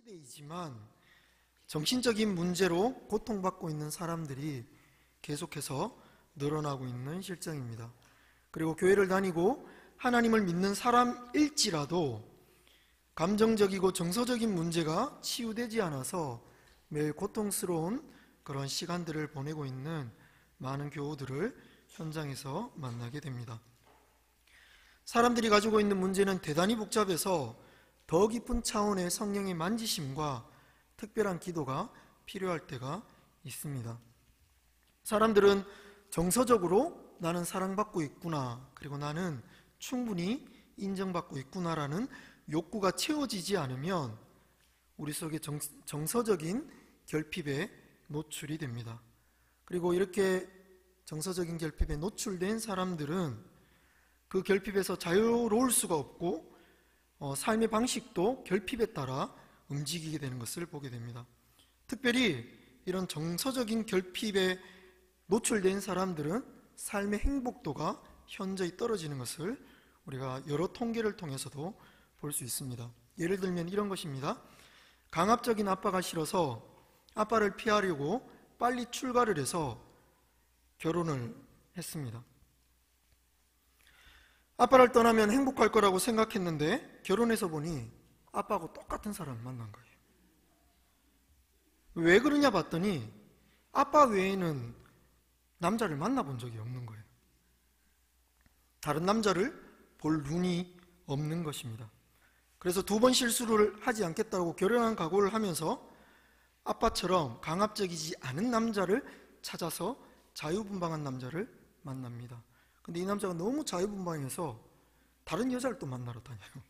시대이지만 정신적인 문제로 고통받고 있는 사람들이 계속해서 늘어나고 있는 실정입니다. 그리고 교회를 다니고 하나님을 믿는 사람일지라도 감정적이고 정서적인 문제가 치유되지 않아서 매일 고통스러운 그런 시간들을 보내고 있는 많은 교우들을 현장에서 만나게 됩니다. 사람들이 가지고 있는 문제는 대단히 복잡해서 더 깊은 차원의 성령의 만지심과 특별한 기도가 필요할 때가 있습니다. 사람들은 정서적으로 나는 사랑받고 있구나, 그리고 나는 충분히 인정받고 있구나라는 욕구가 채워지지 않으면 우리 속에 정서적인 결핍에 노출이 됩니다. 그리고 이렇게 정서적인 결핍에 노출된 사람들은 그 결핍에서 자유로울 수가 없고 삶의 방식도 결핍에 따라 움직이게 되는 것을 보게 됩니다. 특별히 이런 정서적인 결핍에 노출된 사람들은 삶의 행복도가 현저히 떨어지는 것을 우리가 여러 통계를 통해서도 볼 수 있습니다. 예를 들면 이런 것입니다. 강압적인 아빠가 싫어서 아빠를 피하려고 빨리 출가를 해서 결혼을 했습니다. 아빠를 떠나면 행복할 거라고 생각했는데 결혼해서 보니 아빠하고 똑같은 사람을 만난 거예요. 왜 그러냐 봤더니 아빠 외에는 남자를 만나본 적이 없는 거예요. 다른 남자를 볼 눈이 없는 것입니다. 그래서 2번 실수를 하지 않겠다고 결연한 각오를 하면서 아빠처럼 강압적이지 않은 남자를 찾아서 자유분방한 남자를 만납니다. 근데 이 남자가 너무 자유분방해서 다른 여자를 또 만나러 다녀요.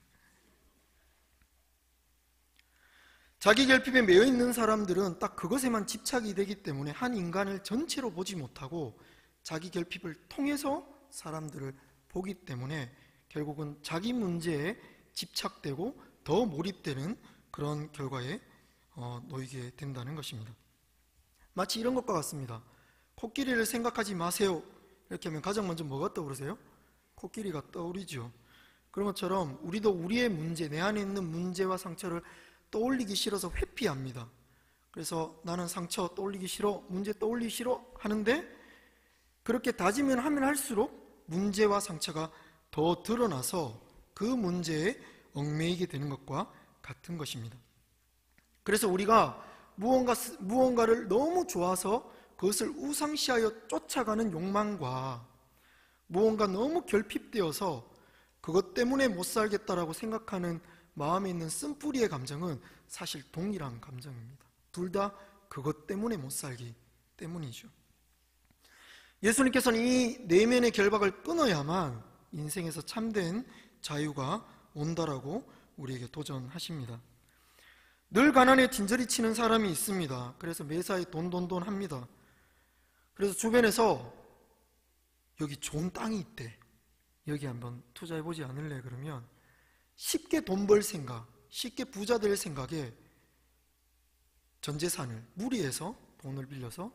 자기 결핍에 매여 있는 사람들은 딱 그것에만 집착이 되기 때문에 한 인간을 전체로 보지 못하고 자기 결핍을 통해서 사람들을 보기 때문에 결국은 자기 문제에 집착되고 더 몰입되는 그런 결과에 놓이게 된다는 것입니다. 마치 이런 것과 같습니다. 코끼리를 생각하지 마세요 이렇게 하면 가장 먼저 뭐가 떠오르세요? 코끼리가 떠오르죠. 그런 것처럼 우리도 우리의 문제, 내 안에 있는 문제와 상처를 떠올리기 싫어서 회피합니다. 그래서 나는 상처 떠올리기 싫어, 문제 떠올리기 싫어 하는데 그렇게 다지면 하면 할수록 문제와 상처가 더 드러나서 그 문제에 얽매이게 되는 것과 같은 것입니다. 그래서 우리가 무언가를 너무 좋아서 그것을 우상시하여 쫓아가는 욕망과 무언가 너무 결핍되어서 그것 때문에 못 살겠다라고 생각하는 마음에 있는 쓴뿌리의 감정은 사실 동일한 감정입니다. 둘 다 그것 때문에 못 살기 때문이죠. 예수님께서는 이 내면의 결박을 끊어야만 인생에서 참된 자유가 온다라고 우리에게 도전하십니다. 늘 가난에 진저리 치는 사람이 있습니다. 그래서 매사에 돈 합니다. 그래서 주변에서 여기 좋은 땅이 있대, 여기 한번 투자해보지 않을래? 그러면 쉽게 돈 벌 생각, 쉽게 부자 될 생각에 전 재산을 무리해서 돈을 빌려서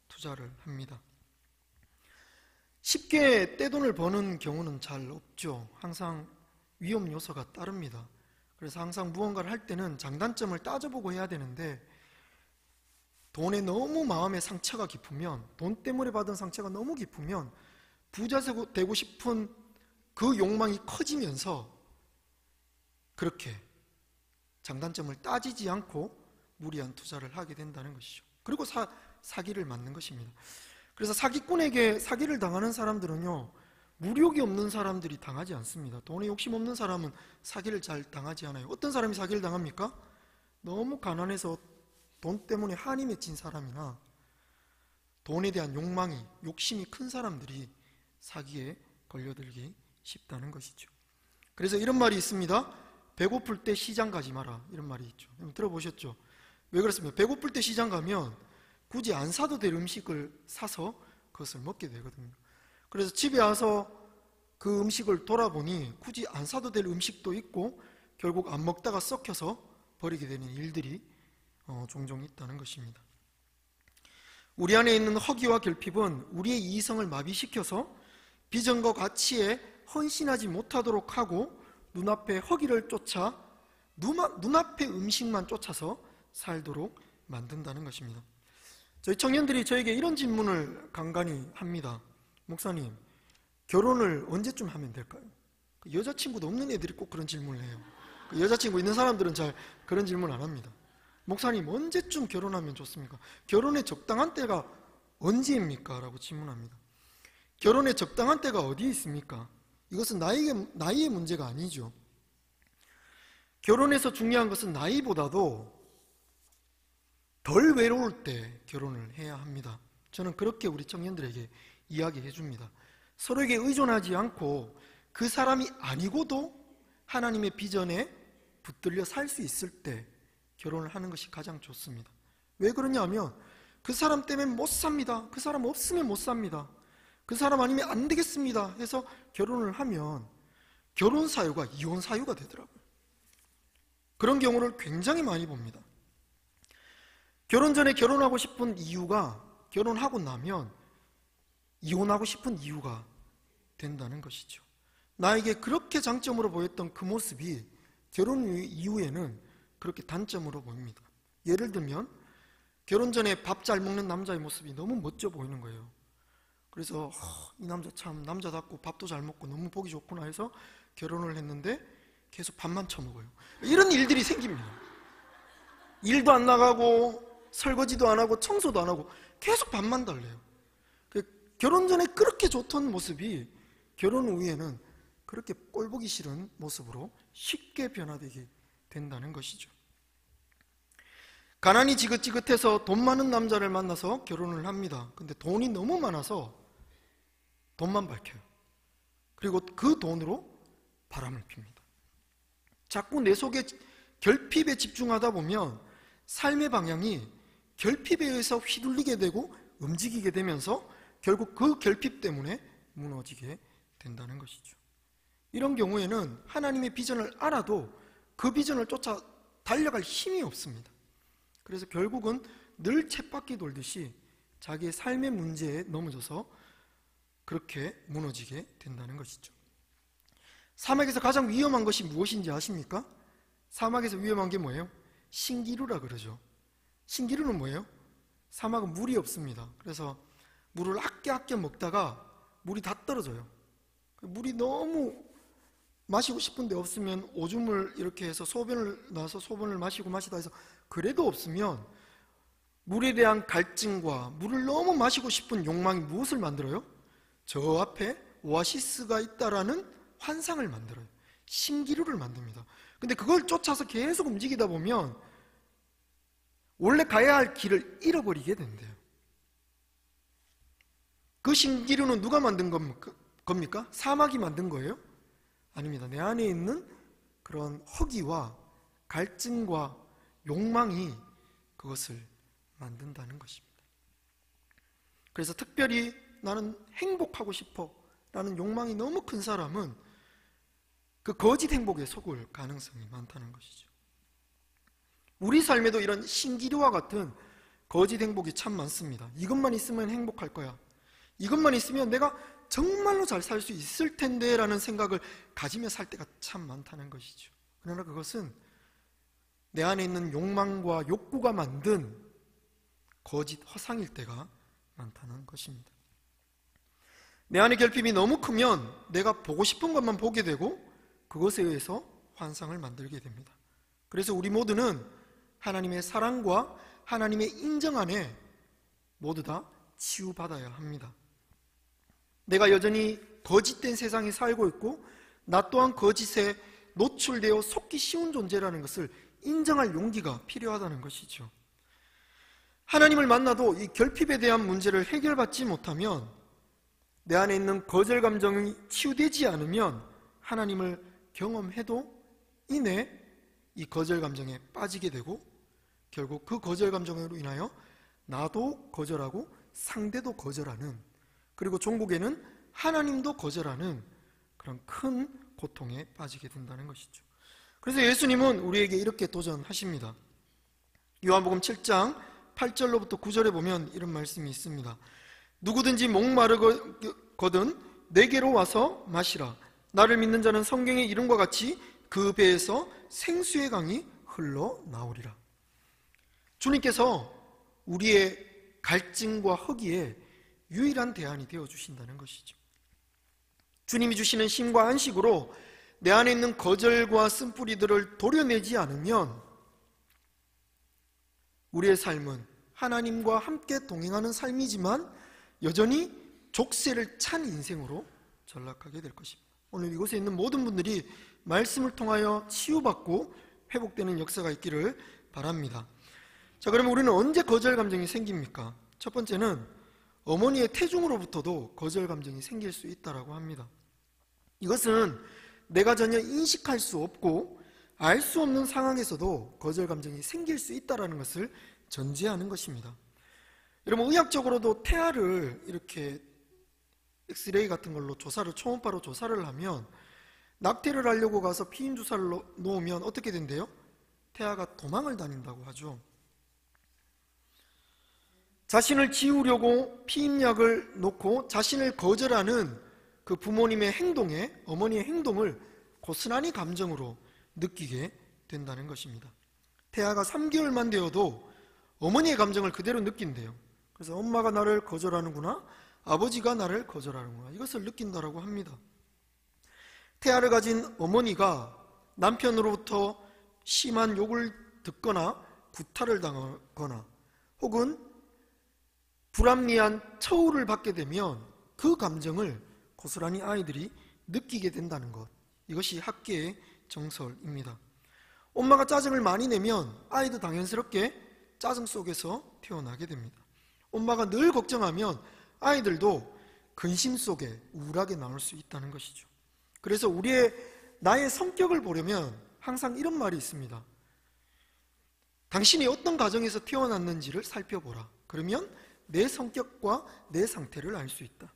투자를 합니다. 쉽게 떼돈을 버는 경우는 잘 없죠. 항상 위험 요소가 따릅니다. 그래서 항상 무언가를 할 때는 장단점을 따져보고 해야 되는데 돈에 너무 마음의 상처가 깊으면, 돈 때문에 받은 상처가 너무 깊으면 부자 되고 싶은 그 욕망이 커지면서 그렇게 장단점을 따지지 않고 무리한 투자를 하게 된다는 것이죠. 그리고 사기를 맞는 것입니다. 그래서 사기꾼에게 사기를 당하는 사람들은요, 무력이 없는 사람들이 당하지 않습니다. 돈에 욕심 없는 사람은 사기를 잘 당하지 않아요. 어떤 사람이 사기를 당합니까? 너무 가난해서 돈 때문에 한이 맺힌 사람이나 돈에 대한 욕심이 큰 사람들이 사기에 걸려들기 쉽다는 것이죠. 그래서 이런 말이 있습니다. 배고플 때 시장 가지 마라, 이런 말이 있죠. 들어보셨죠? 왜 그렇습니까? 배고플 때 시장 가면 굳이 안 사도 될 음식을 사서 그것을 먹게 되거든요. 그래서 집에 와서 그 음식을 돌아보니 굳이 안 사도 될 음식도 있고 결국 안 먹다가 썩혀서 버리게 되는 일들이 종종 있다는 것입니다. 우리 안에 있는 허기와 결핍은 우리의 이성을 마비시켜서 비전과 가치에 헌신하지 못하도록 하고 눈앞에 허기를 쫓아 눈앞의 음식만 쫓아서 살도록 만든다는 것입니다. 저희 청년들이 저에게 이런 질문을 간간히 합니다. 목사님, 결혼을 언제쯤 하면 될까요? 여자친구도 없는 애들이 꼭 그런 질문을 해요. 여자친구 있는 사람들은 잘 그런 질문 안 합니다. 목사님, 언제쯤 결혼하면 좋습니까? 결혼의 적당한 때가 언제입니까? 라고 질문합니다. 결혼의 적당한 때가 어디에 있습니까? 이것은 나이의 문제가 아니죠. 결혼에서 중요한 것은 나이보다도 덜 외로울 때 결혼을 해야 합니다. 저는 그렇게 우리 청년들에게 이야기해 줍니다. 서로에게 의존하지 않고 그 사람이 아니고도 하나님의 비전에 붙들려 살 수 있을 때 결혼을 하는 것이 가장 좋습니다. 왜 그러냐면 그 사람 때문에 못 삽니다. 그 사람 없으면 못 삽니다. 그 사람 아니면 안 되겠습니다 해서 결혼을 하면 결혼 사유가 이혼 사유가 되더라고요. 그런 경우를 굉장히 많이 봅니다. 결혼 전에 결혼하고 싶은 이유가 결혼하고 나면 이혼하고 싶은 이유가 된다는 것이죠. 나에게 그렇게 장점으로 보였던 그 모습이 결혼 이후에는 그렇게 단점으로 보입니다. 예를 들면 결혼 전에 밥 잘 먹는 남자의 모습이 너무 멋져 보이는 거예요. 그래서 이 남자 참 남자답고 밥도 잘 먹고 너무 보기 좋구나 해서 결혼을 했는데 계속 밥만 처먹어요. 이런 일들이 생깁니다. 일도 안 나가고 설거지도 안 하고 청소도 안 하고 계속 밥만 달래요. 결혼 전에 그렇게 좋던 모습이 결혼 후에는 그렇게 꼴보기 싫은 모습으로 쉽게 변화되게 된다는 것이죠. 가난이 지긋지긋해서 돈 많은 남자를 만나서 결혼을 합니다. 근데 돈이 너무 많아서 돈만 밝혀요. 그리고 그 돈으로 바람을 핍니다. 자꾸 내 속에 결핍에 집중하다 보면 삶의 방향이 결핍에 의해서 휘둘리게 되고 움직이게 되면서 결국 그 결핍 때문에 무너지게 된다는 것이죠. 이런 경우에는 하나님의 비전을 알아도 그 비전을 쫓아 달려갈 힘이 없습니다. 그래서 결국은 늘 쳇바퀴 돌듯이 자기의 삶의 문제에 넘어져서 그렇게 무너지게 된다는 것이죠. 사막에서 가장 위험한 것이 무엇인지 아십니까? 사막에서 위험한 게 뭐예요? 신기루라 그러죠. 신기루는 뭐예요? 사막은 물이 없습니다. 그래서 물을 아껴 먹다가 물이 다 떨어져요. 물이 너무 마시고 싶은데 없으면 오줌을 이렇게 해서 소변을 나서 소변을 마시다 해서 그래도 없으면 물에 대한 갈증과 물을 너무 마시고 싶은 욕망이 무엇을 만들어요? 저 앞에 오아시스가 있다라는 환상을 만들어요. 신기루를 만듭니다. 근데 그걸 쫓아서 계속 움직이다 보면 원래 가야 할 길을 잃어버리게 된대요. 그 신기루는 누가 만든 겁니까? 사막이 만든 거예요? 아닙니다. 내 안에 있는 그런 허기와 갈증과 욕망이 그것을 만든다는 것입니다. 그래서 특별히 나는 행복하고 싶어 라는 욕망이 너무 큰 사람은 그 거짓 행복에 속을 가능성이 많다는 것이죠. 우리 삶에도 이런 신기루와 같은 거짓 행복이 참 많습니다. 이것만 있으면 행복할 거야. 이것만 있으면 내가 정말로 잘 살 수 있을 텐데 라는 생각을 가지며 살 때가 참 많다는 것이죠. 그러나 그것은 내 안에 있는 욕망과 욕구가 만든 거짓 허상일 때가 많다는 것입니다. 내 안의 결핍이 너무 크면 내가 보고 싶은 것만 보게 되고 그것에 의해서 환상을 만들게 됩니다. 그래서 우리 모두는 하나님의 사랑과 하나님의 인정 안에 모두 다 치유받아야 합니다. 내가 여전히 거짓된 세상에 살고 있고 나 또한 거짓에 노출되어 속기 쉬운 존재라는 것을 인정할 용기가 필요하다는 것이죠. 하나님을 만나도 이 결핍에 대한 문제를 해결받지 못하면 내 안에 있는 거절 감정이 치유되지 않으면 하나님을 경험해도 이내 이 거절 감정에 빠지게 되고 결국 그 거절 감정으로 인하여 나도 거절하고 상대도 거절하는, 그리고 종국에는 하나님도 거절하는 그런 큰 고통에 빠지게 된다는 것이죠. 그래서 예수님은 우리에게 이렇게 도전하십니다. 요한복음 7장 8절로부터 9절에 보면 이런 말씀이 있습니다. 누구든지 목마르거든 내게로 와서 마시라. 나를 믿는 자는 성경의 이름과 같이 그 배에서 생수의 강이 흘러나오리라. 주님께서 우리의 갈증과 허기에 유일한 대안이 되어주신다는 것이죠. 주님이 주시는 쉼과 안식으로 내 안에 있는 거절과 쓴뿌리들을 도려내지 않으면 우리의 삶은 하나님과 함께 동행하는 삶이지만 여전히 족쇄를 찬 인생으로 전락하게 될 것입니다. 오늘 이곳에 있는 모든 분들이 말씀을 통하여 치유받고 회복되는 역사가 있기를 바랍니다. 자, 그러면 우리는 언제 거절 감정이 생깁니까? 첫 번째는 어머니의 태중으로부터도 거절 감정이 생길 수 있다고 합니다. 이것은 내가 전혀 인식할 수 없고 알 수 없는 상황에서도 거절 감정이 생길 수 있다는 것을 전제하는 것입니다. 여러분, 의학적으로도 태아를 이렇게 엑스레이 같은 걸로 초음파로 조사를 하면 낙태를 하려고 가서 피임 주사를 놓으면 어떻게 된대요? 태아가 도망을 다닌다고 하죠. 자신을 지우려고 피임약을 놓고 자신을 거절하는 그 부모님의 행동에 어머니의 행동을 고스란히 감정으로 느끼게 된다는 것입니다. 태아가 3개월만 되어도 어머니의 감정을 그대로 느낀대요. 그래서 엄마가 나를 거절하는구나, 아버지가 나를 거절하는구나, 이것을 느낀다라고 합니다. 태아를 가진 어머니가 남편으로부터 심한 욕을 듣거나 구타를 당하거나 혹은 불합리한 처우를 받게 되면 그 감정을 고스란히 아이들이 느끼게 된다는 것, 이것이 학계의 정설입니다. 엄마가 짜증을 많이 내면 아이도 당연스럽게 짜증 속에서 태어나게 됩니다. 엄마가 늘 걱정하면 아이들도 근심 속에 우울하게 나올 수 있다는 것이죠. 그래서 나의 성격을 보려면 항상 이런 말이 있습니다. 당신이 어떤 가정에서 태어났는지를 살펴보라. 그러면 내 성격과 내 상태를 알 수 있다.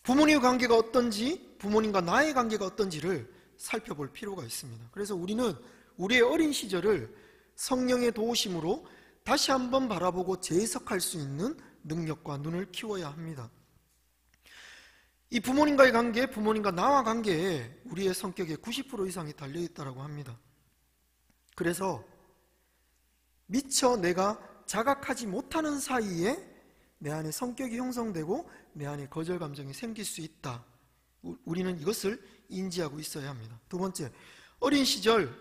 부모님의 관계가 어떤지, 부모님과 나의 관계가 어떤지를 살펴볼 필요가 있습니다. 그래서 우리는 우리의 어린 시절을 성령의 도우심으로 다시 한번 바라보고 재해석할 수 있는 능력과 눈을 키워야 합니다. 이 부모님과의 관계, 부모님과 나와 관계에 우리의 성격의 90% 이상이 달려있다고 합니다. 그래서 미처 내가 자각하지 못하는 사이에 내 안에 성격이 형성되고 내 안에 거절 감정이 생길 수 있다. 우리는 이것을 인지하고 있어야 합니다. 두 번째, 어린 시절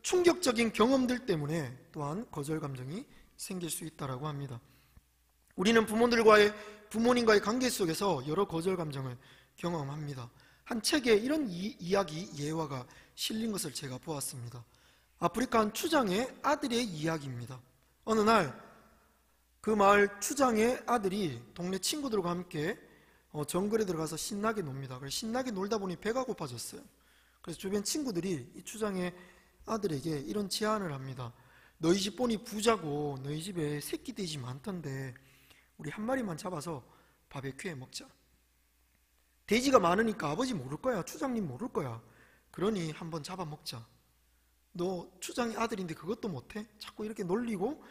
충격적인 경험들 때문에 또한 거절 감정이 생길 수 있다고 합니다. 우리는 부모님과의 관계 속에서 여러 거절 감정을 경험합니다. 한 책에 이런 이야기 예화가 실린 것을 제가 보았습니다. 아프리카 한 추장의 아들의 이야기입니다. 어느 날 그 마을 추장의 아들이 동네 친구들과 함께 정글에 들어가서 신나게 놉니다. 그래서 신나게 놀다 보니 배가 고파졌어요. 그래서 주변 친구들이 이 추장의 아들에게 이런 제안을 합니다. 너희 집 보니 부자고 너희 집에 새끼 돼지 많던데 우리 한 마리만 잡아서 바베큐에 먹자. 돼지가 많으니까 아버지 모를 거야, 추장님 모를 거야. 그러니 한번 잡아 먹자. 너 추장의 아들인데 그것도 못해? 자꾸 이렇게 놀리고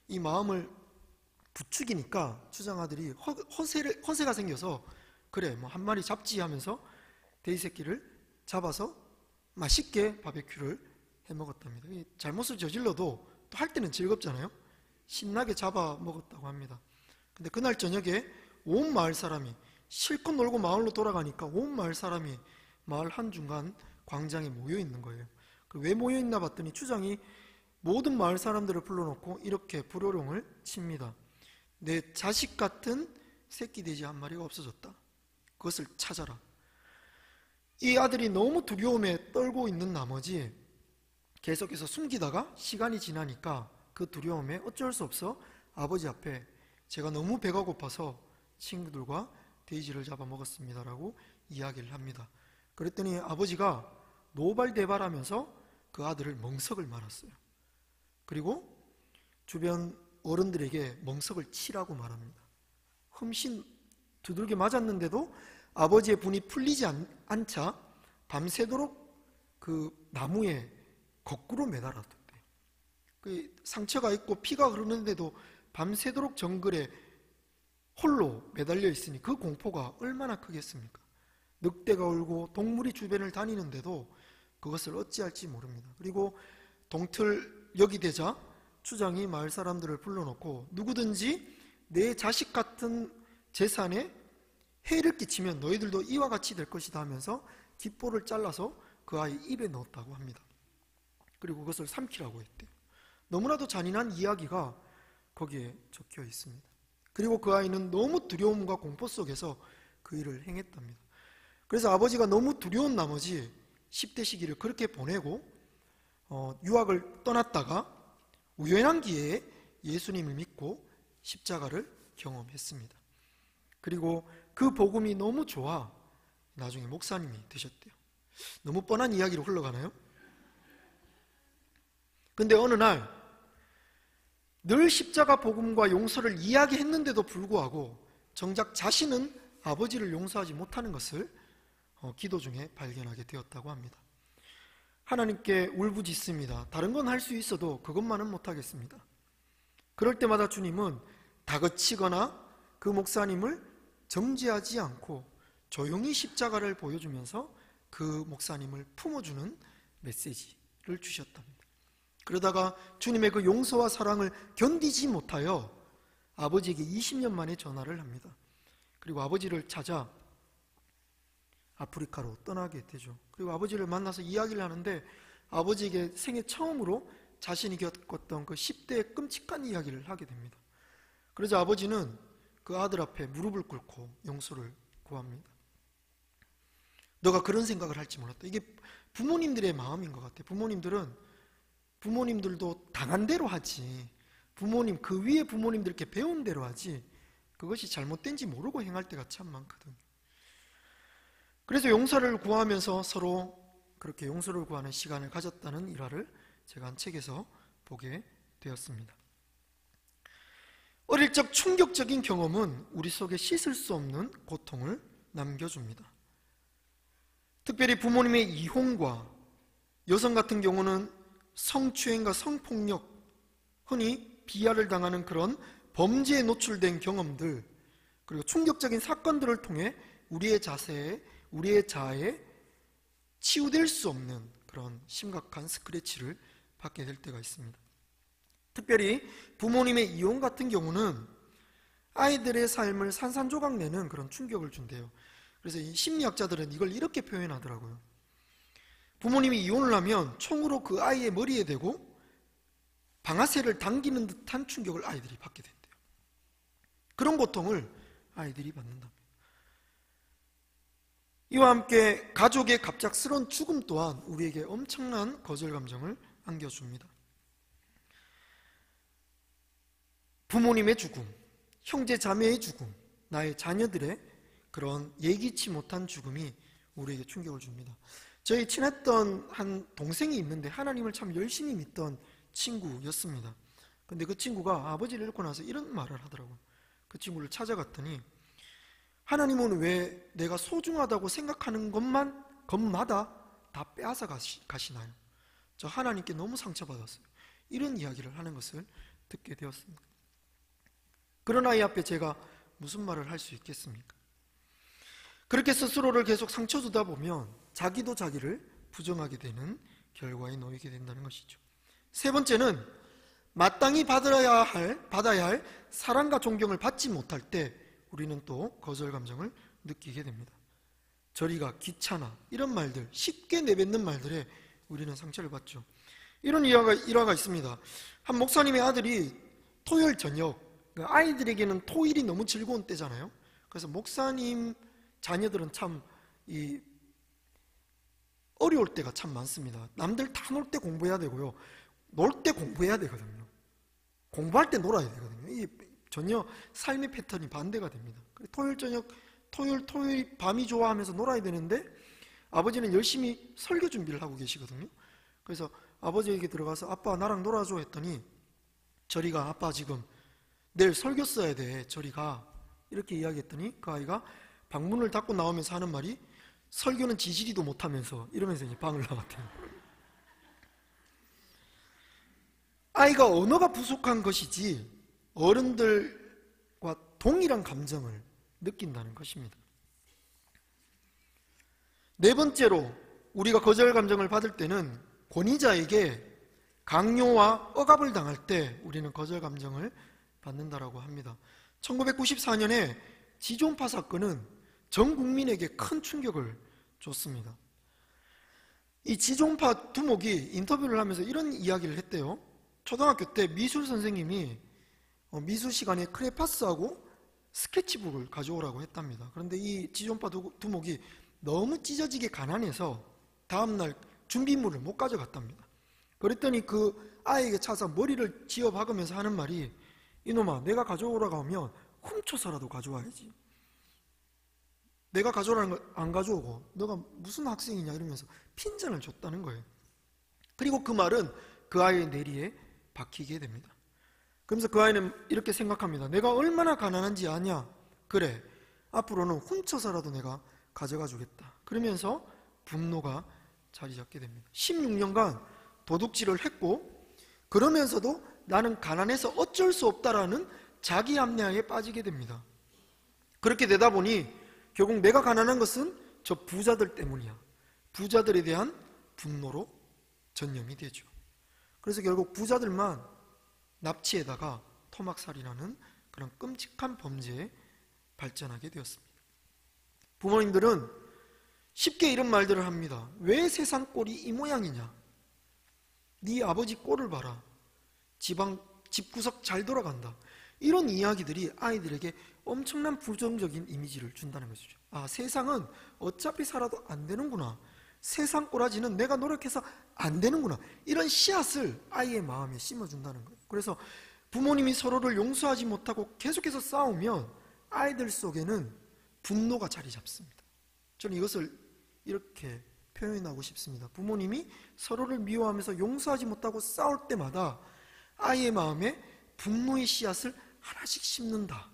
이 마음을 부추기니까 추장 아들이 허세가 생겨서 그래 뭐 한 마리 잡지 하면서 돼지 새끼를 잡아서 맛있게 바베큐를 해 먹었답니다. 잘못을 저질러도 또 할 때는 즐겁잖아요. 신나게 잡아 먹었다고 합니다. 근데 그날 저녁에 온 마을 사람이 실컷 놀고 마을로 돌아가니까 온 마을 사람이 마을 한중간 광장에 모여 있는 거예요. 왜 모여 있나 봤더니 추장이 모든 마을 사람들을 불러놓고 이렇게 불호령을 칩니다. 내 자식 같은 새끼 돼지 한 마리가 없어졌다. 그것을 찾아라. 이 아들이 너무 두려움에 떨고 있는 나머지 계속해서 숨기다가 시간이 지나니까 그 두려움에 어쩔 수 없어 아버지 앞에 제가 너무 배가 고파서 친구들과 돼지를 잡아 먹었습니다라고 이야기를 합니다. 그랬더니 아버지가 노발대발하면서 그 아들을 멍석을 말았어요. 그리고 주변 어른들에게 멍석을 치라고 말합니다. 흠씬 두들겨 맞았는데도 아버지의 분이 풀리지 않자 밤새도록 그 나무에 거꾸로 매달았대요. 그 상처가 있고 피가 흐르는데도 밤새도록 정글에 홀로 매달려 있으니 그 공포가 얼마나 크겠습니까? 늑대가 울고 동물이 주변을 다니는데도 그것을 어찌할지 모릅니다. 그리고 동틀역이 되자 추장이 마을 사람들을 불러놓고 누구든지 내 자식 같은 재산에 해를 끼치면 너희들도 이와 같이 될 것이다 하면서 깃볼을 잘라서 그 아이 입에 넣었다고 합니다. 그리고 그것을 삼키라고 했대요. 너무나도 잔인한 이야기가 거기에 적혀 있습니다. 그리고 그 아이는 너무 두려움과 공포 속에서 그 일을 행했답니다. 그래서 아버지가 너무 두려운 나머지 10대 시기를 그렇게 보내고 유학을 떠났다가 우연한 기회에 예수님을 믿고 십자가를 경험했습니다. 그리고 그 복음이 너무 좋아 나중에 목사님이 되셨대요. 너무 뻔한 이야기로 흘러가나요? 근데 어느 날 늘 십자가 복음과 용서를 이야기했는데도 불구하고 정작 자신은 아버지를 용서하지 못하는 것을 기도 중에 발견하게 되었다고 합니다. 하나님께 울부짖습니다. 다른 건 할 수 있어도 그것만은 못하겠습니다. 그럴 때마다 주님은 다그치거나 그 목사님을 정죄하지 않고 조용히 십자가를 보여주면서 그 목사님을 품어주는 메시지를 주셨답니다. 그러다가 주님의 그 용서와 사랑을 견디지 못하여 아버지에게 20년 만에 전화를 합니다. 그리고 아버지를 찾아 아프리카로 떠나게 되죠. 그리고 아버지를 만나서 이야기를 하는데 아버지에게 생애 처음으로 자신이 겪었던 그 10대의 끔찍한 이야기를 하게 됩니다. 그래서 아버지는 그 아들 앞에 무릎을 꿇고 용서를 구합니다. 너가 그런 생각을 할지 몰랐다. 이게 부모님들의 마음인 것 같아요. 부모님들도 당한 대로 하지, 부모님 그 위에 부모님들께 배운 대로 하지 그것이 잘못된지 모르고 행할 때가 참 많거든요. 그래서 용서를 구하면서 서로 그렇게 용서를 구하는 시간을 가졌다는 일화를 제가 한 책에서 보게 되었습니다. 어릴 적 충격적인 경험은 우리 속에 씻을 수 없는 고통을 남겨줍니다. 특별히 부모님의 이혼과 여성 같은 경우는 성추행과 성폭력, 흔히 비하를 당하는 그런 범죄에 노출된 경험들, 그리고 충격적인 사건들을 통해 우리의 자아에 치유될 수 없는 그런 심각한 스크래치를 받게 될 때가 있습니다. 특별히 부모님의 이혼 같은 경우는 아이들의 삶을 산산조각 내는 그런 충격을 준대요. 그래서 이 심리학자들은 이걸 이렇게 표현하더라고요. 부모님이 이혼을 하면 총으로 그 아이의 머리에 대고 방아쇠를 당기는 듯한 충격을 아이들이 받게 된대요. 그런 고통을 아이들이 받는답니다. 이와 함께 가족의 갑작스러운 죽음 또한 우리에게 엄청난 거절 감정을 안겨줍니다. 부모님의 죽음, 형제 자매의 죽음, 나의 자녀들의 그런 예기치 못한 죽음이 우리에게 충격을 줍니다. 저희 친했던 한 동생이 있는데 하나님을 참 열심히 믿던 친구였습니다. 근데 그 친구가 아버지를 잃고 나서 이런 말을 하더라고요. 그 친구를 찾아갔더니 하나님은 왜 내가 소중하다고 생각하는 것마다 다 빼앗아 가시나요? 저 하나님께 너무 상처받았어요. 이런 이야기를 하는 것을 듣게 되었습니다. 그런 아이 앞에 제가 무슨 말을 할 수 있겠습니까? 그렇게 스스로를 계속 상처 주다 보면 자기도 자기를 부정하게 되는 결과에 놓이게 된다는 것이죠. 세 번째는 마땅히 받아야 할 사랑과 존경을 받지 못할 때 우리는 또 거절 감정을 느끼게 됩니다. 저리가, 귀찮아, 이런 말들, 쉽게 내뱉는 말들에 우리는 상처를 받죠. 이런 일화가 있습니다. 한 목사님의 아들이 토요일 저녁, 아이들에게는 토일이 너무 즐거운 때잖아요. 그래서 목사님 자녀들은 참 어려울 때가 참 많습니다. 남들 다 놀 때 공부해야 되고요, 놀 때 공부해야 되거든요. 공부할 때 놀아야 되거든요. 이게 전혀 삶의 패턴이 반대가 됩니다. 토요일 저녁, 토요일 밤이 좋아하면서 놀아야 되는데 아버지는 열심히 설교 준비를 하고 계시거든요. 그래서 아버지에게 들어가서 아빠 나랑 놀아줘 했더니 저리가, 아빠 지금 내일 설교 써야 돼, 저리가, 이렇게 이야기했더니 그 아이가 방문을 닫고 나오면서 하는 말이 설교는 지지리도 못하면서, 이러면서 이제 방을 나왔대요. 아이가 언어가 부족한 것이지 어른들과 동일한 감정을 느낀다는 것입니다. 네 번째로 우리가 거절 감정을 받을 때는 권위자에게 강요와 억압을 당할 때 우리는 거절 감정을 받는다라고 합니다. 1994년에 지존파 사건은 전 국민에게 큰 충격을 줬습니다. 이 지존파 두목이 인터뷰를 하면서 이런 이야기를 했대요. 초등학교 때 미술 선생님이 미술 시간에 크레파스하고 스케치북을 가져오라고 했답니다. 그런데 이 지존파 두목이 너무 찢어지게 가난해서 다음날 준비물을 못 가져갔답니다. 그랬더니 그 아이에게 차서 머리를 쥐어 박으면서 하는 말이, 이놈아, 내가 가져오라고 하면 훔쳐서라도 가져와야지. 내가 가져오라는 걸 안 가져오고 너가 무슨 학생이냐 이러면서 핀잔을 줬다는 거예요. 그리고 그 말은 그 아이의 내리에 박히게 됩니다. 그러면서 그 아이는 이렇게 생각합니다. 내가 얼마나 가난한지 아냐? 그래, 앞으로는 훔쳐서라도 내가 가져가 주겠다. 그러면서 분노가 자리 잡게 됩니다. 16년간 도둑질을 했고, 그러면서도 나는 가난해서 어쩔 수 없다라는 자기 합리화에 빠지게 됩니다. 그렇게 되다 보니 결국 내가 가난한 것은 저 부자들 때문이야. 부자들에 대한 분노로 전념이 되죠. 그래서 결국 부자들만 납치에다가 토막살이라는 그런 끔찍한 범죄에 발전하게 되었습니다. 부모님들은 쉽게 이런 말들을 합니다. 왜 세상 꼴이 이 모양이냐? 네 아버지 꼴을 봐라. 집구석 잘 돌아간다. 이런 이야기들이 아이들에게 엄청난 부정적인 이미지를 준다는 것이죠. 아, 세상은 어차피 살아도 안 되는구나. 세상 꼬라지는 내가 노력해서 안 되는구나. 이런 씨앗을 아이의 마음에 심어준다는 거예요. 그래서 부모님이 서로를 용서하지 못하고 계속해서 싸우면 아이들 속에는 분노가 자리 잡습니다. 저는 이것을 이렇게 표현하고 싶습니다. 부모님이 서로를 미워하면서 용서하지 못하고 싸울 때마다 아이의 마음에 분노의 씨앗을 하나씩 심는다.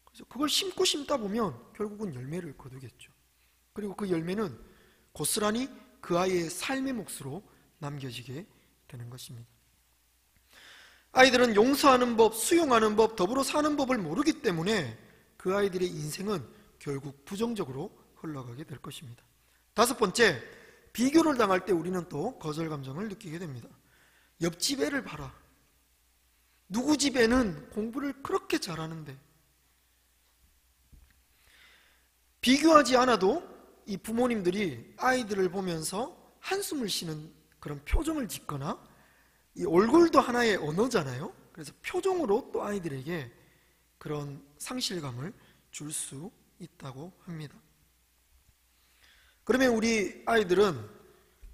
그래서 그걸 심다 보면 결국은 열매를 거두겠죠. 그리고 그 열매는 고스란히 그 아이의 삶의 몫으로 남겨지게 되는 것입니다. 아이들은 용서하는 법, 수용하는 법, 더불어 사는 법을 모르기 때문에 그 아이들의 인생은 결국 부정적으로 흘러가게 될 것입니다. 다섯 번째, 비교를 당할 때 우리는 또 거절 감정을 느끼게 됩니다. 옆집 애를 봐라. 누구 집 애는 공부를 그렇게 잘하는데. 비교하지 않아도 이 부모님들이 아이들을 보면서 한숨을 쉬는 그런 표정을 짓거나, 이 얼굴도 하나의 언어잖아요. 그래서 표정으로 또 아이들에게 그런 상실감을 줄 수 있다고 합니다. 그러면 우리 아이들은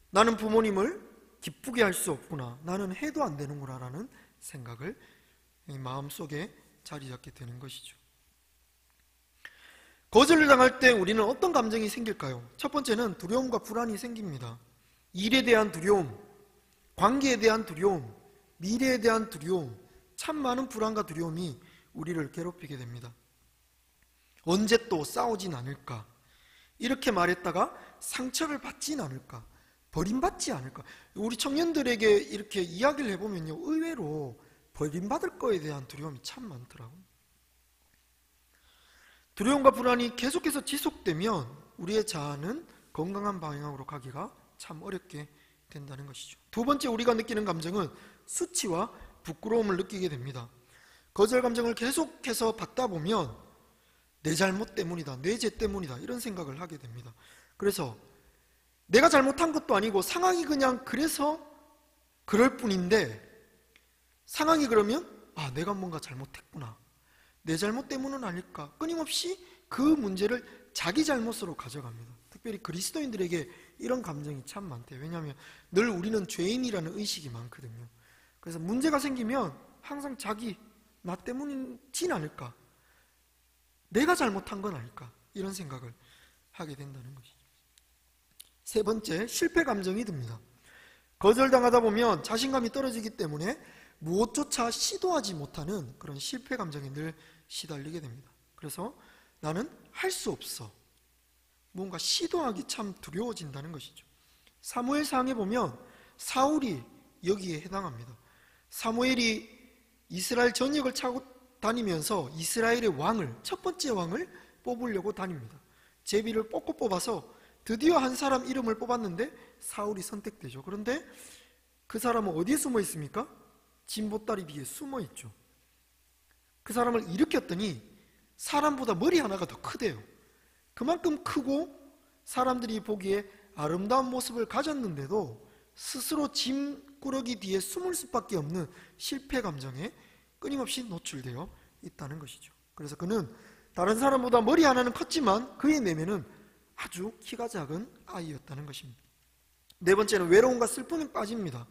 나는 부모님을 기쁘게 할 수 없구나, 나는 해도 안 되는구나 라는 생각을 마음속에 자리 잡게 되는 것이죠. 거절을 당할 때 우리는 어떤 감정이 생길까요? 첫 번째는 두려움과 불안이 생깁니다. 일에 대한 두려움, 관계에 대한 두려움, 미래에 대한 두려움, 참 많은 불안과 두려움이 우리를 괴롭히게 됩니다. 언제 또 싸우진 않을까? 이렇게 말했다가 상처를 받진 않을까? 버림받지 않을까? 우리 청년들에게 이렇게 이야기를 해보면요, 의외로 버림받을 거에 대한 두려움이 참 많더라고요. 두려움과 불안이 계속해서 지속되면 우리의 자아는 건강한 방향으로 가기가 참 어렵게 된다는 것이죠. 두 번째 우리가 느끼는 감정은 수치와 부끄러움을 느끼게 됩니다. 거절 감정을 계속해서 받다 보면 내 잘못 때문이다, 내 죄 때문이다 이런 생각을 하게 됩니다. 그래서 내가 잘못한 것도 아니고 상황이 그냥 그래서 그럴 뿐인데, 상황이 그러면 아, 내가 뭔가 잘못했구나, 내 잘못 때문은 아닐까, 끊임없이 그 문제를 자기 잘못으로 가져갑니다. 특별히 그리스도인들에게 이런 감정이 참 많대요. 왜냐하면 늘 우리는 죄인이라는 의식이 많거든요. 그래서 문제가 생기면 항상 자기, 나 때문이진 않을까, 내가 잘못한 건 아닐까, 이런 생각을 하게 된다는 것이죠. 세 번째, 실패 감정이 듭니다. 거절당하다 보면 자신감이 떨어지기 때문에 무엇조차 시도하지 못하는 그런 실패 감정에 늘 시달리게 됩니다. 그래서 나는 할 수 없어, 뭔가 시도하기 참 두려워진다는 것이죠. 사무엘상에 보면 사울이 여기에 해당합니다. 사무엘이 이스라엘 전역을 차고 다니면서 이스라엘의 왕을, 첫 번째 왕을 뽑으려고 다닙니다. 제비를 뽑고 뽑아서 드디어 한 사람 이름을 뽑았는데 사울이 선택되죠. 그런데 그 사람은 어디에 숨어 있습니까? 진보다리 뒤에 숨어 있죠. 그 사람을 일으켰더니 사람보다 머리 하나가 더 크대요. 그만큼 크고 사람들이 보기에 아름다운 모습을 가졌는데도 스스로 짐꾸러기 뒤에 숨을 수밖에 없는 실패 감정에 끊임없이 노출되어 있다는 것이죠. 그래서 그는 다른 사람보다 머리 하나는 컸지만 그의 내면은 아주 키가 작은 아이였다는 것입니다. 네 번째는 외로움과 슬픔에 빠집니다.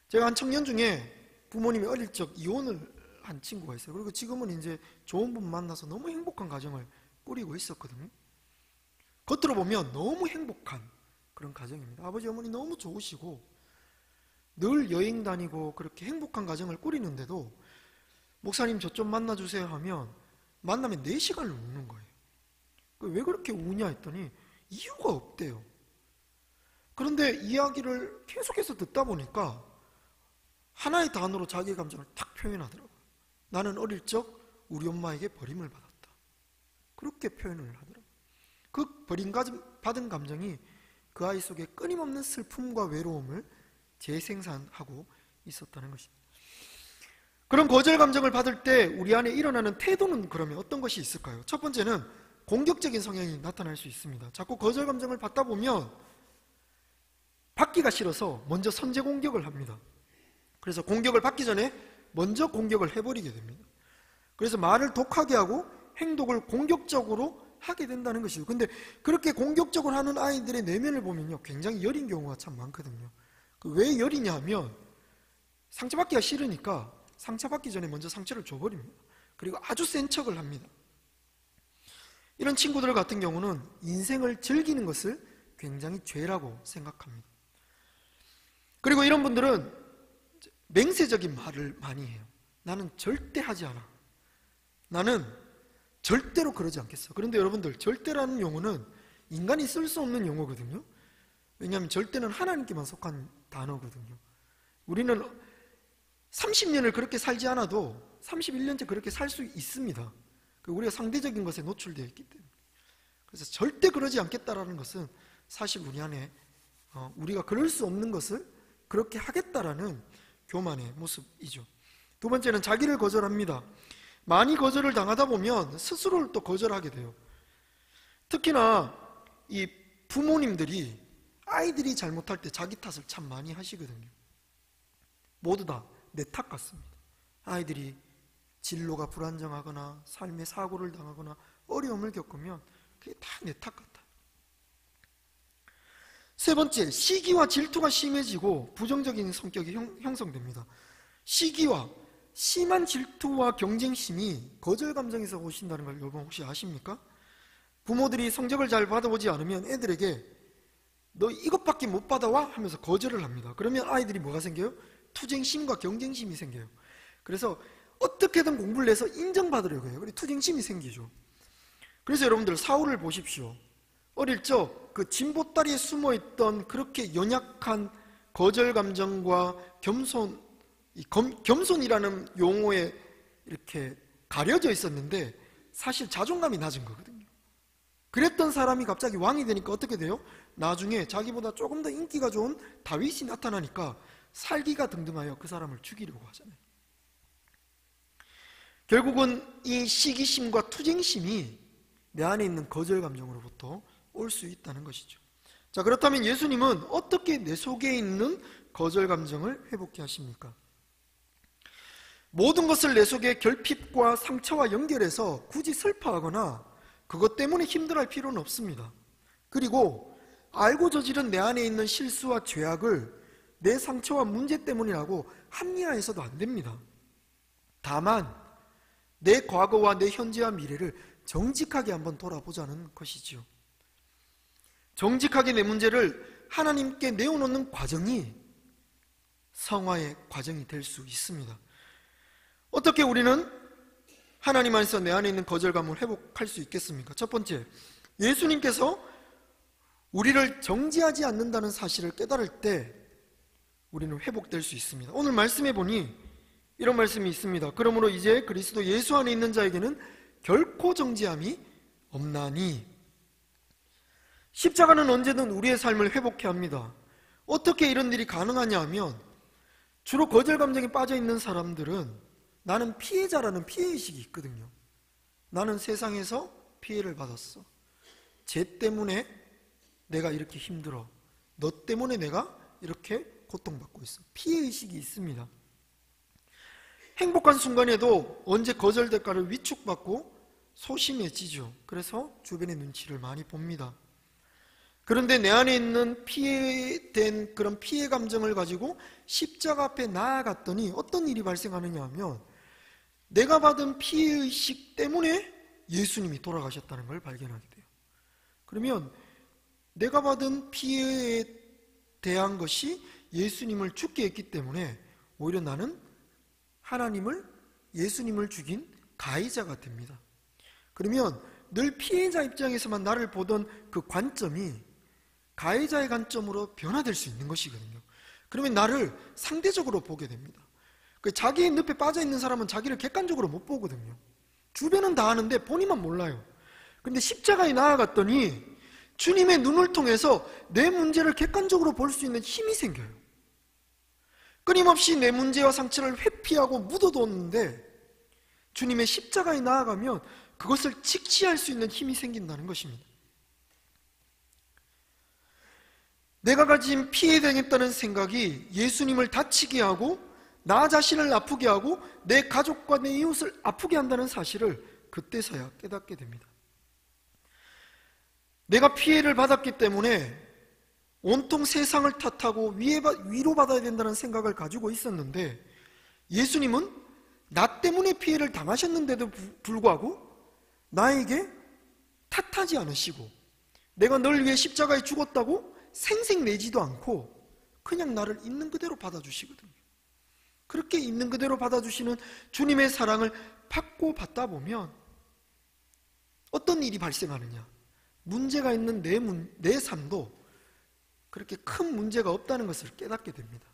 제가 한 청년 중에 부모님이 어릴 적 이혼을 한 친구가 있어요. 그리고 지금은 이제 좋은 분 만나서 너무 행복한 가정을 꾸리고 있었거든요. 겉으로 보면 너무 행복한 그런 가정입니다. 아버지 어머니 너무 좋으시고 늘 여행 다니고 그렇게 행복한 가정을 꾸리는데도 목사님 저 좀 만나주세요 하면 만나면 4시간을 우는 거예요. 왜 그렇게 우냐 했더니 이유가 없대요. 그런데 이야기를 계속해서 듣다 보니까 하나의 단어로 자기의 감정을 딱 표현하더라고요. 나는 어릴 적 우리 엄마에게 버림을 받았다. 그렇게 표현을 하더라고요. 그 버림받은 감정이 그 아이 속에 끊임없는 슬픔과 외로움을 재생산하고 있었다는 것입니다. 그런 거절 감정을 받을 때 우리 안에 일어나는 태도는 그러면 어떤 것이 있을까요? 첫 번째는 공격적인 성향이 나타날 수 있습니다. 자꾸 거절 감정을 받다 보면 받기가 싫어서 먼저 선제 공격을 합니다. 그래서 공격을 받기 전에 먼저 공격을 해버리게 됩니다. 그래서 말을 독하게 하고 행동을 공격적으로 하게 된다는 것이죠. 근데 그렇게 공격적으로 하는 아이들의 내면을 보면요, 굉장히 여린 경우가 참 많거든요. 왜 여리냐 하면 상처받기가 싫으니까 상처받기 전에 먼저 상처를 줘버립니다. 그리고 아주 센 척을 합니다. 이런 친구들 같은 경우는 인생을 즐기는 것을 굉장히 죄라고 생각합니다. 그리고 이런 분들은 맹세적인 말을 많이 해요. 나는 절대 하지 않아. 나는 절대로 그러지 않겠어. 그런데 여러분들, 절대라는 용어는 인간이 쓸 수 없는 용어거든요. 왜냐하면 절대는 하나님께만 속한 단어거든요. 우리는 30년을 그렇게 살지 않아도 31년째 그렇게 살 수 있습니다. 우리가 상대적인 것에 노출되어 있기 때문에. 그래서 절대 그러지 않겠다라는 것은 사실 우리 안에 우리가 그럴 수 없는 것을 그렇게 하겠다라는 교만의 모습이죠. 두 번째는 자기를 거절합니다. 많이 거절을 당하다 보면 스스로를 또 거절하게 돼요. 특히나 이 부모님들이 아이들이 잘못할 때 자기 탓을 참 많이 하시거든요. 모두 다 내 탓 같습니다. 아이들이 진로가 불안정하거나 삶의 사고를 당하거나 어려움을 겪으면 그게 다 내 탓 같아요. 세 번째, 시기와 질투가 심해지고 부정적인 성격이 형성됩니다. 시기와 심한 질투와 경쟁심이 거절 감정에서 오신다는 걸 여러분 혹시 아십니까? 부모들이 성적을 잘 받아오지 않으면 애들에게 너 이것밖에 못 받아와? 하면서 거절을 합니다. 그러면 아이들이 뭐가 생겨요? 투쟁심과 경쟁심이 생겨요. 그래서 어떻게든 공부를 해서 인정받으려고 해요. 그래서 투쟁심이 생기죠. 그래서 여러분들 사울을 보십시오. 어릴 적 그 진보다리에 숨어있던 그렇게 연약한 거절 감정과 겸손이라는 용어에 이렇게 가려져 있었는데 사실 자존감이 낮은 거거든요. 그랬던 사람이 갑자기 왕이 되니까 어떻게 돼요? 나중에 자기보다 조금 더 인기가 좋은 다윗이 나타나니까 살기가 등등하여 그 사람을 죽이려고 하잖아요. 결국은 이 시기심과 투쟁심이 내 안에 있는 거절 감정으로부터 올 수 있다는 것이죠. 자, 그렇다면 예수님은 어떻게 내 속에 있는 거절 감정을 회복케 하십니까? 모든 것을 내 속에 결핍과 상처와 연결해서 굳이 슬퍼하거나 그것 때문에 힘들어할 필요는 없습니다. 그리고 알고 저지른 내 안에 있는 실수와 죄악을 내 상처와 문제 때문이라고 합리화해서도 안 됩니다. 다만 내 과거와 내 현재와 미래를 정직하게 한번 돌아보자는 것이지요. 정직하게 내 문제를 하나님께 내어놓는 과정이 성화의 과정이 될 수 있습니다. 어떻게 우리는 하나님 안에서 내 안에 있는 거절감을 회복할 수 있겠습니까? 첫 번째, 예수님께서 우리를 정죄하지 않는다는 사실을 깨달을 때 우리는 회복될 수 있습니다. 오늘 말씀해 보니 이런 말씀이 있습니다. 그러므로 이제 그리스도 예수 안에 있는 자에게는 결코 정죄함이 없나니. 십자가는 언제든 우리의 삶을 회복해 합니다. 어떻게 이런 일이 가능하냐 하면, 주로 거절 감정에 빠져 있는 사람들은 나는 피해자라는 피해의식이 있거든요. 나는 세상에서 피해를 받았어. 쟤 때문에 내가 이렇게 힘들어. 너 때문에 내가 이렇게 고통받고 있어. 피해의식이 있습니다. 행복한 순간에도 언제 거절될까를 위축받고 소심해지죠. 그래서 주변의 눈치를 많이 봅니다. 그런데 내 안에 있는 피해된 그런 피해 감정을 가지고 십자가 앞에 나아갔더니 어떤 일이 발생하느냐 하면, 내가 받은 피해의식 때문에 예수님이 돌아가셨다는 걸 발견하게 돼요. 그러면 내가 받은 피해에 대한 것이 예수님을 죽게 했기 때문에 오히려 나는 예수님을 죽인 가해자가 됩니다. 그러면 늘 피해자 입장에서만 나를 보던 그 관점이 가해자의 관점으로 변화될 수 있는 것이거든요. 그러면 나를 상대적으로 보게 됩니다. 자기의 늪에 빠져 있는 사람은 자기를 객관적으로 못 보거든요. 주변은 다 아는데 본인만 몰라요. 근데 십자가에 나아갔더니 주님의 눈을 통해서 내 문제를 객관적으로 볼 수 있는 힘이 생겨요. 끊임없이 내 문제와 상처를 회피하고 묻어뒀는데 주님의 십자가에 나아가면 그것을 직시할 수 있는 힘이 생긴다는 것입니다. 내가 가진 피해당했다는 생각이 예수님을 다치게 하고 나 자신을 아프게 하고 내 가족과 내 이웃을 아프게 한다는 사실을 그때서야 깨닫게 됩니다. 내가 피해를 받았기 때문에 온통 세상을 탓하고 위로받아야 된다는 생각을 가지고 있었는데, 예수님은 나 때문에 피해를 당하셨는데도 불구하고 나에게 탓하지 않으시고, 내가 널 위해 십자가에 죽었다고 생색내지도 않고 그냥 나를 있는 그대로 받아주시거든요. 그렇게 있는 그대로 받아주시는 주님의 사랑을 받다 보면 어떤 일이 발생하느냐, 문제가 있는 내 삶도 그렇게 큰 문제가 없다는 것을 깨닫게 됩니다.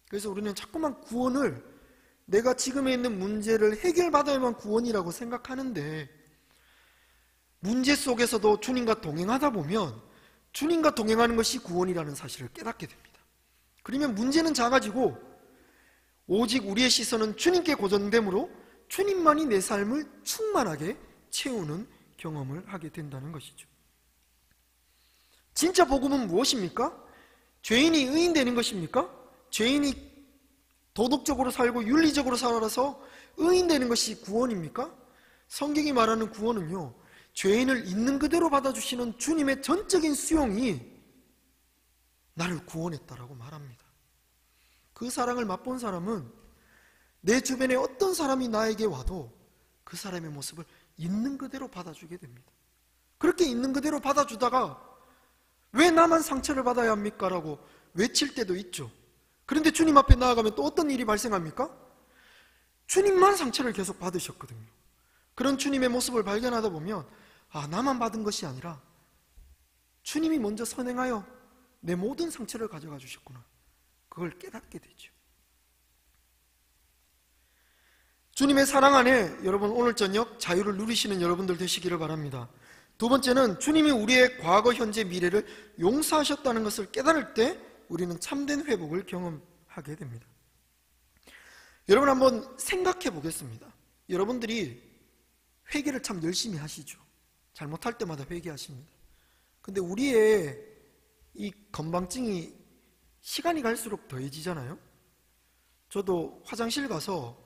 그래서 우리는 자꾸만 구원을 내가 지금에 있는 문제를 해결받아야만 구원이라고 생각하는데, 문제 속에서도 주님과 동행하다 보면 주님과 동행하는 것이 구원이라는 사실을 깨닫게 됩니다. 그러면 문제는 작아지고 오직 우리의 시선은 주님께 고정되므로 주님만이 내 삶을 충만하게 채우는 경험을 하게 된다는 것이죠. 진짜 복음은 무엇입니까? 죄인이 의인되는 것입니까? 죄인이 도덕적으로 살고 윤리적으로 살아서 의인되는 것이 구원입니까? 성경이 말하는 구원은요, 죄인을 있는 그대로 받아주시는 주님의 전적인 수용이 나를 구원했다라고 말합니다. 그 사랑을 맛본 사람은 내 주변에 어떤 사람이 나에게 와도 그 사람의 모습을 있는 그대로 받아주게 됩니다. 그렇게 있는 그대로 받아주다가 왜 나만 상처를 받아야 합니까? 라고 외칠 때도 있죠. 그런데 주님 앞에 나아가면 또 어떤 일이 발생합니까? 주님만 상처를 계속 받으셨거든요. 그런 주님의 모습을 발견하다 보면, 나만 받은 것이 아니라 주님이 먼저 선행하여 내 모든 상처를 가져가 주셨구나, 그걸 깨닫게 되죠. 주님의 사랑 안에 여러분 오늘 저녁 자유를 누리시는 여러분들 되시기를 바랍니다. 두 번째는 주님이 우리의 과거, 현재, 미래를 용서하셨다는 것을 깨달을 때 우리는 참된 회복을 경험하게 됩니다. 여러분 한번 생각해 보겠습니다. 여러분들이 회개를 참 열심히 하시죠. 잘못할 때마다 회개하십니다. 근데 우리의 이 건방증이 시간이 갈수록 더해지잖아요. 저도 화장실 가서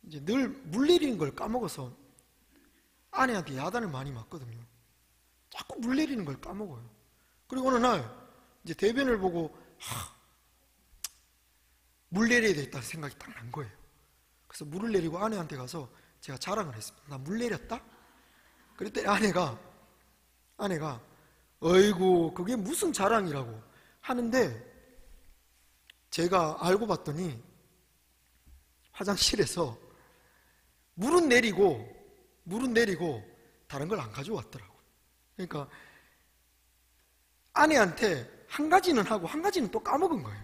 이제 늘 물 내리는 걸 까먹어서 아내한테 야단을 많이 맞거든요. 자꾸 물 내리는 걸 까먹어요. 그리고 어느 날 이제 대변을 보고 물 내려야 되겠다는 생각이 딱 난 거예요. 그래서 물을 내리고 아내한테 가서 제가 자랑을 했습니다. 나 물 내렸다? 그랬더니 아내가 어이구 그게 무슨 자랑이라고 하는데, 제가 알고 봤더니 화장실에서 물은 내리고 다른 걸 안 가져왔더라고요. 그러니까 아내한테 한 가지는 하고 한 가지는 또 까먹은 거예요.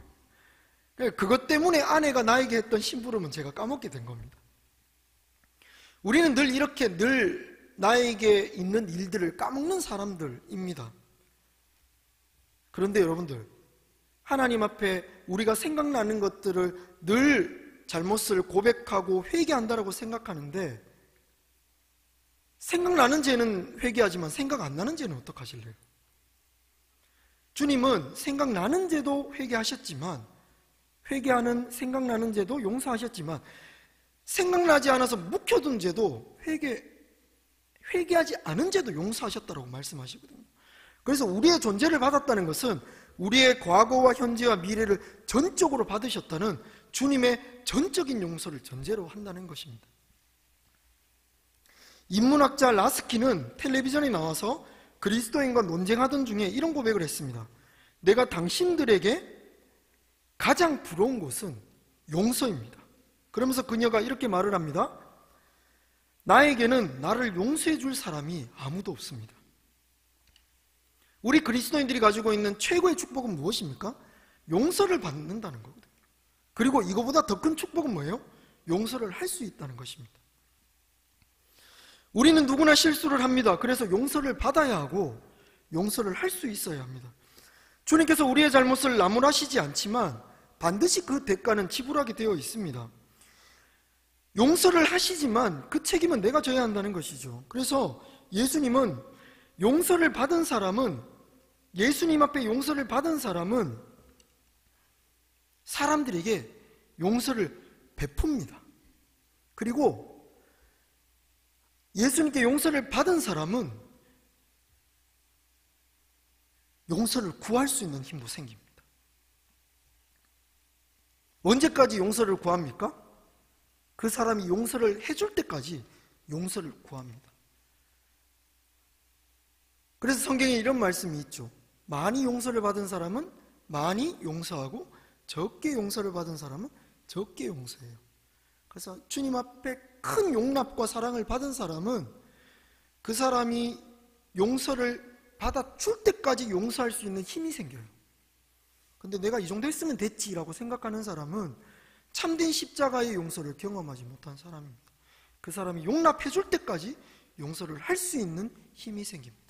그러니까 그것 때문에 아내가 나에게 했던 심부름은 제가 까먹게 된 겁니다. 우리는 늘 이렇게 나에게 있는 일들을 까먹는 사람들입니다. 그런데 여러분들, 하나님 앞에 우리가 생각나는 것들을 늘 잘못을 고백하고 회개한다라고 생각하는데, 생각나는 죄는 회개하지만 생각 안 나는 죄는 어떡하실래요? 주님은 생각나는 죄도 회개하셨지만, 회개하는 생각나는 죄도 용서하셨지만, 생각나지 않아서 묵혀둔 죄도 회개하지 않은 죄도 용서하셨다고 말씀하시거든요. 그래서 우리의 존재를 받았다는 것은 우리의 과거와 현재와 미래를 전적으로 받으셨다는 주님의 전적인 용서를 전제로 한다는 것입니다. 인문학자 라스키는 텔레비전에 나와서 그리스도인과 논쟁하던 중에 이런 고백을 했습니다. 내가 당신들에게 가장 부러운 것은 용서입니다. 그러면서 그녀가 이렇게 말을 합니다. 나에게는 나를 용서해 줄 사람이 아무도 없습니다. 우리 그리스도인들이 가지고 있는 최고의 축복은 무엇입니까? 용서를 받는다는 거거든요. 그리고 이거보다 더 큰 축복은 뭐예요? 용서를 할 수 있다는 것입니다. 우리는 누구나 실수를 합니다. 그래서 용서를 받아야 하고 용서를 할 수 있어야 합니다. 주님께서 우리의 잘못을 나무라시지 않지만 반드시 그 대가는 지불하게 되어 있습니다. 용서를 하시지만 그 책임은 내가 져야 한다는 것이죠. 그래서 예수님은 용서를 받은 사람은, 예수님 앞에 용서를 받은 사람은 사람들에게 용서를 베풉니다. 그리고 예수님께 용서를 받은 사람은 용서를 구할 수 있는 힘도 생깁니다. 언제까지 용서를 구합니까? 그 사람이 용서를 해줄 때까지 용서를 구합니다. 그래서 성경에 이런 말씀이 있죠. 많이 용서를 받은 사람은 많이 용서하고 적게 용서를 받은 사람은 적게 용서해요. 그래서 주님 앞에 큰 용납과 사랑을 받은 사람은 그 사람이 용서를 받아줄 때까지 용서할 수 있는 힘이 생겨요. 근데 내가 이 정도 했으면 됐지라고 생각하는 사람은 참된 십자가의 용서를 경험하지 못한 사람입니다. 그 사람이 용납해 줄 때까지 용서를 할 수 있는 힘이 생깁니다.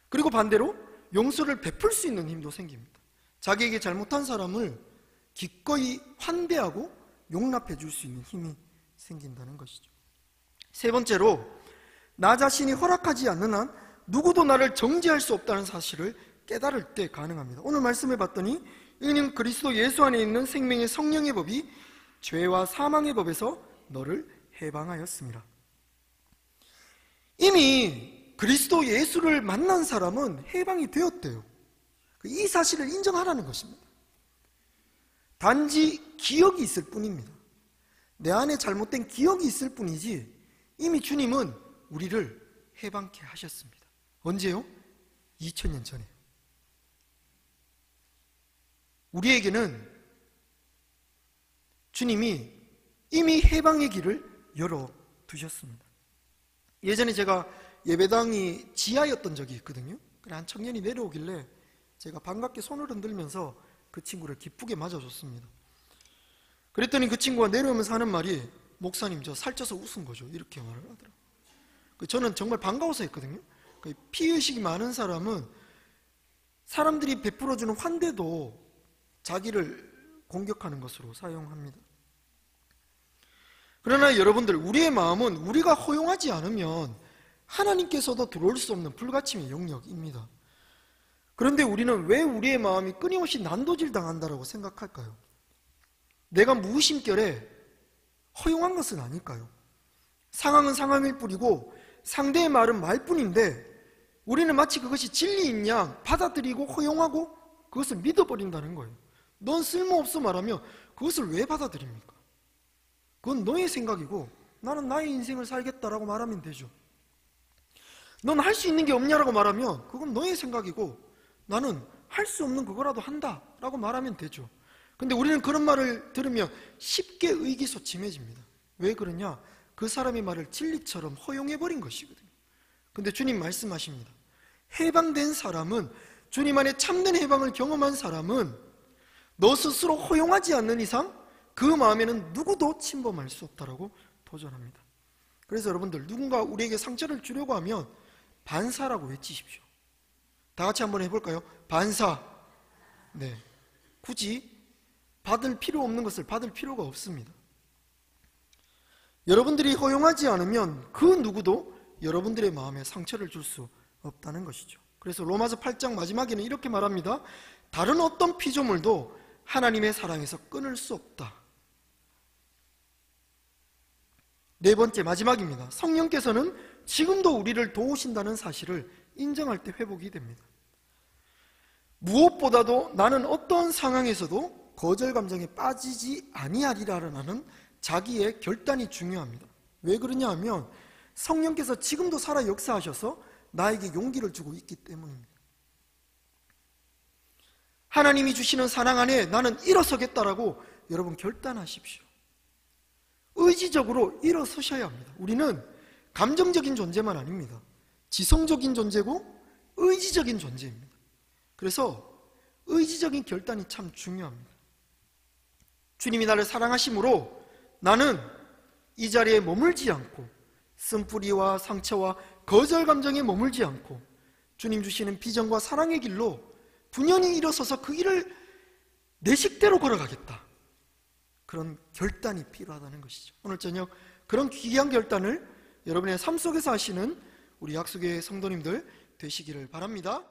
그리고 반대로 용서를 베풀 수 있는 힘도 생깁니다. 자기에게 잘못한 사람을 기꺼이 환대하고 용납해 줄 수 있는 힘이 생긴다는 것이죠. 세 번째로, 나 자신이 허락하지 않는 한 누구도 나를 정죄할 수 없다는 사실을 깨달을 때 가능합니다. 오늘 말씀을 봤더니 이는 그리스도 예수 안에 있는 생명의 성령의 법이 죄와 사망의 법에서 너를 해방하였습니다. 이미 그리스도 예수를 만난 사람은 해방이 되었대요. 이 사실을 인정하라는 것입니다. 단지 기억이 있을 뿐입니다. 내 안에 잘못된 기억이 있을 뿐이지 이미 주님은 우리를 해방케 하셨습니다. 언제요? 2000년 전에. 우리에게는 주님이 이미 해방의 길을 열어두셨습니다. 예전에 제가 예배당이 지하였던 적이 있거든요. 한 청년이 내려오길래 제가 반갑게 손을 흔들면서 그 친구를 기쁘게 맞아줬습니다. 그랬더니 그 친구가 내려오면서 하는 말이, 목사님 저 살쪄서 웃은 거죠. 이렇게 말을 하더라고요. 저는 정말 반가워서 했거든요. 피의식이 많은 사람은 사람들이 베풀어주는 환대도 자기를 공격하는 것으로 사용합니다. 그러나 여러분들, 우리의 마음은 우리가 허용하지 않으면 하나님께서도 들어올 수 없는 불가침의 영역입니다. 그런데 우리는 왜 우리의 마음이 끊임없이 난도질 당한다고 생각할까요? 내가 무의심결에 허용한 것은 아닐까요? 상황은 상황일 뿐이고 상대의 말은 말뿐인데 우리는 마치 그것이 진리인 양 받아들이고 허용하고 그것을 믿어버린다는 거예요. 넌 쓸모없어 말하며 그것을 왜 받아들입니까? 그건 너의 생각이고 나는 나의 인생을 살겠다라고 말하면 되죠. 넌 할 수 있는 게 없냐라고 말하면 그건 너의 생각이고 나는 할 수 없는 그거라도 한다라고 말하면 되죠. 근데 우리는 그런 말을 들으면 쉽게 의기소침해집니다. 왜 그러냐? 그 사람의 말을 진리처럼 허용해버린 것이거든요. 근데 주님 말씀하십니다. 해방된 사람은, 주님 안에 참된 해방을 경험한 사람은 너 스스로 허용하지 않는 이상 그 마음에는 누구도 침범할 수 없다라고 도전합니다. 그래서 여러분들, 누군가 우리에게 상처를 주려고 하면 반사라고 외치십시오. 다 같이 한번 해볼까요? 반사. 네, 굳이 받을 필요 없는 것을 받을 필요가 없습니다. 여러분들이 허용하지 않으면 그 누구도 여러분들의 마음에 상처를 줄 수 없다는 것이죠. 그래서 로마서 8장 마지막에는 이렇게 말합니다. 다른 어떤 피조물도 하나님의 사랑에서 끊을 수 없다. 네 번째, 마지막입니다. 성령께서는 지금도 우리를 도우신다는 사실을 인정할 때 회복이 됩니다. 무엇보다도 나는 어떤 상황에서도 거절 감정에 빠지지 아니하리라는 자기의 결단이 중요합니다. 왜 그러냐 하면 성령께서 지금도 살아 역사하셔서 나에게 용기를 주고 있기 때문입니다. 하나님이 주시는 사랑 안에 나는 일어서겠다라고 여러분 결단하십시오. 의지적으로 일어서셔야 합니다. 우리는 감정적인 존재만 아닙니다. 지성적인 존재고 의지적인 존재입니다. 그래서 의지적인 결단이 참 중요합니다. 주님이 나를 사랑하심으로 나는 이 자리에 머물지 않고 쓴뿌리와 상처와 거절 감정에 머물지 않고 주님 주시는 비전과 사랑의 길로 분연히 일어서서 그 길을 내 식대로 걸어가겠다. 그런 결단이 필요하다는 것이죠. 오늘 저녁 그런 귀한 결단을 여러분의 삶 속에서 하시는 우리 약속의 성도님들 되시기를 바랍니다.